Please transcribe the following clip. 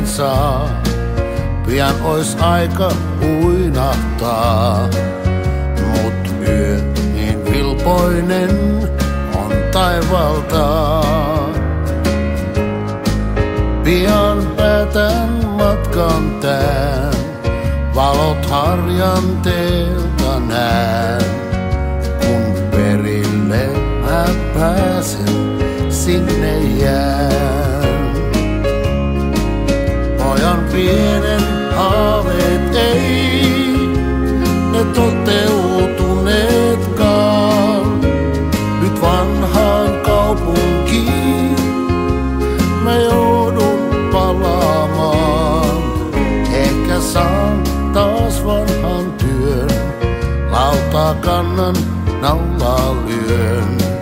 saa. Pian ois aika uinahtaa, mut yö niin vilpoinen on taivalta. Pian päätän matkan tän, valot harjanteelta näen. Kun perille mä pääsen, sinne jään. Pojan pienen haaveet ei, ne toteutuneetkaan. Nyt vanhaan kaupunkiin mä joudun palaamaan. Ehkä saan taas vanhan työn, lautaa kannan, naulaa lyön.